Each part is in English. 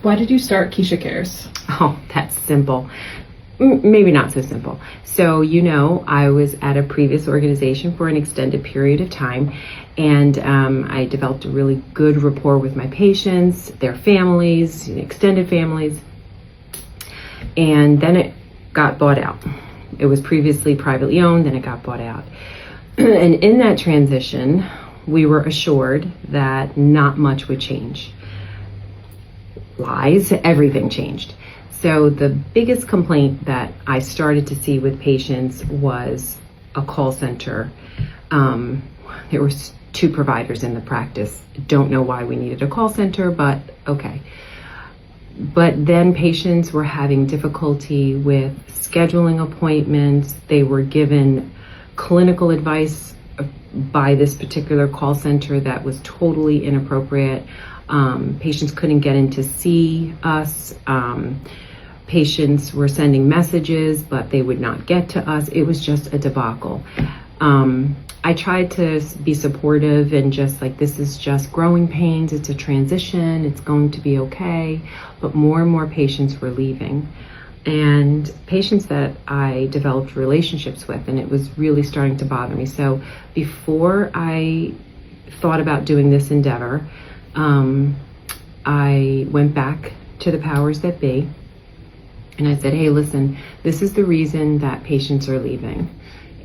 Why did you start Kisha Cares? Oh, that's simple. Maybe not so simple. So, I was at a previous organization for an extended period of time, and I developed a really good rapport with my patients, their families, extended families, and then it got bought out. It was previously privately owned, then it got bought out. And in that transition, we were assured that not much would change. Lies, everything changed. So the biggest complaint that I started to see with patients was a call center. There were 2 providers in the practice. Don't know why we needed a call center, but okay. But then patients were having difficulty with scheduling appointments. They were given clinical advice by this particular call center that was totally inappropriate. Patients couldn't get in to see us. Patients were sending messages, but they would not get to us. It was just a debacle. I tried to be supportive and just like, this is just growing pains. It's a transition. It's going to be okay. But more and more patients were leaving. And patients that I developed relationships with, and it was really starting to bother me. So before I thought about doing this endeavor, I went back to the powers that be and I said, hey, listen, this is the reason that patients are leaving.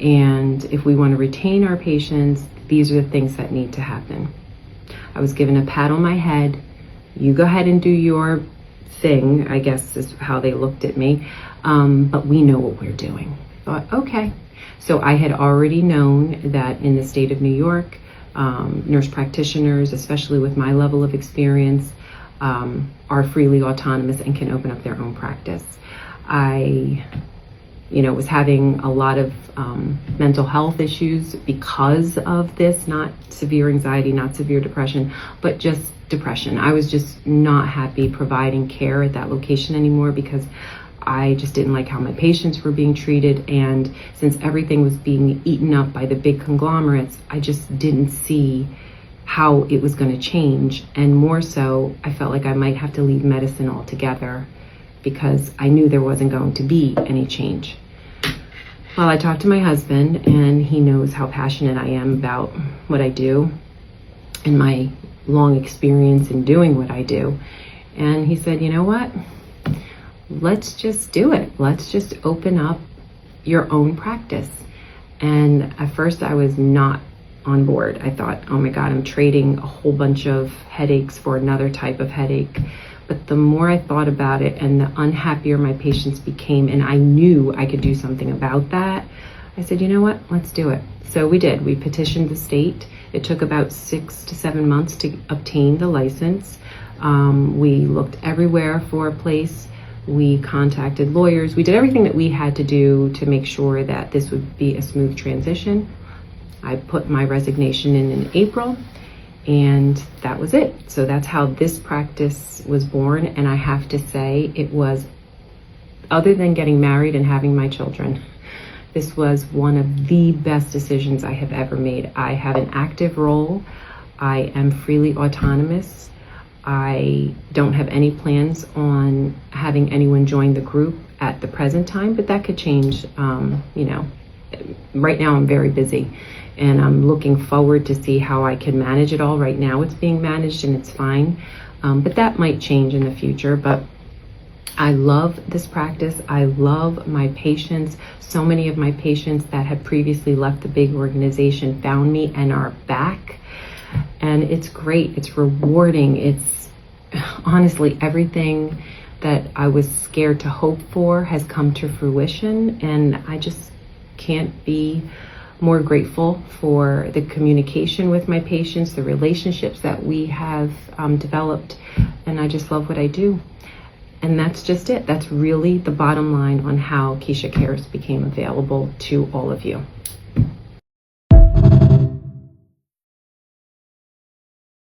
And if we want to retain our patients, these are the things that need to happen. I was given a pat on my head. You go ahead and do your thing, I guess is how they looked at me. But we know what we're doing. I thought, okay. So I had already known that in the state of New York, nurse practitioners, especially with my level of experience, are freely autonomous and can open up their own practice. I was having a lot of mental health issues because of this, not severe anxiety, not severe depression, but just depression. I was just not happy providing care at that location anymore because I just didn't like how my patients were being treated. And since everything was being eaten up by the big conglomerates, I just didn't see how it was going to change. And more so, I felt like I might have to leave medicine altogether because I knew there wasn't going to be any change. Well, I talked to my husband, and he knows how passionate I am about what I do and my long experience in doing what I do. And he said, you know what? Let's just do it. Let's just open up your own practice. And at first I was not on board. I thought, oh my God, I'm trading a whole bunch of headaches for another type of headache. But the more I thought about it and the unhappier my patients became, and I knew I could do something about that, I said, you know what, let's do it. So we did. We petitioned the state. It took about 6 to 7 months to obtain the license. We looked everywhere for a place. We contacted lawyers. We did everything that we had to do to make sure that this would be a smooth transition. I put my resignation in April, and that was it. So that's how this practice was born. And I have to say, it was, other than getting married and having my children, this was one of the best decisions I have ever made. I have an active role. I am freely autonomous. I don't have any plans on having anyone join the group at the present time, but that could change. Right now I'm very busy, and I'm looking forward to see how I can manage it all. Right now it's being managed and it's fine, but that might change in the future. But I love this practice. I love my patients. So many of my patients that had previously left the big organization found me and are back. And it's great. It's rewarding. It's honestly everything that I was scared to hope for has come to fruition. And I just can't be more grateful for the communication with my patients, the relationships that we have developed. And I just love what I do. And that's just it. That's really the bottom line on how Kisha Cares became available to all of you.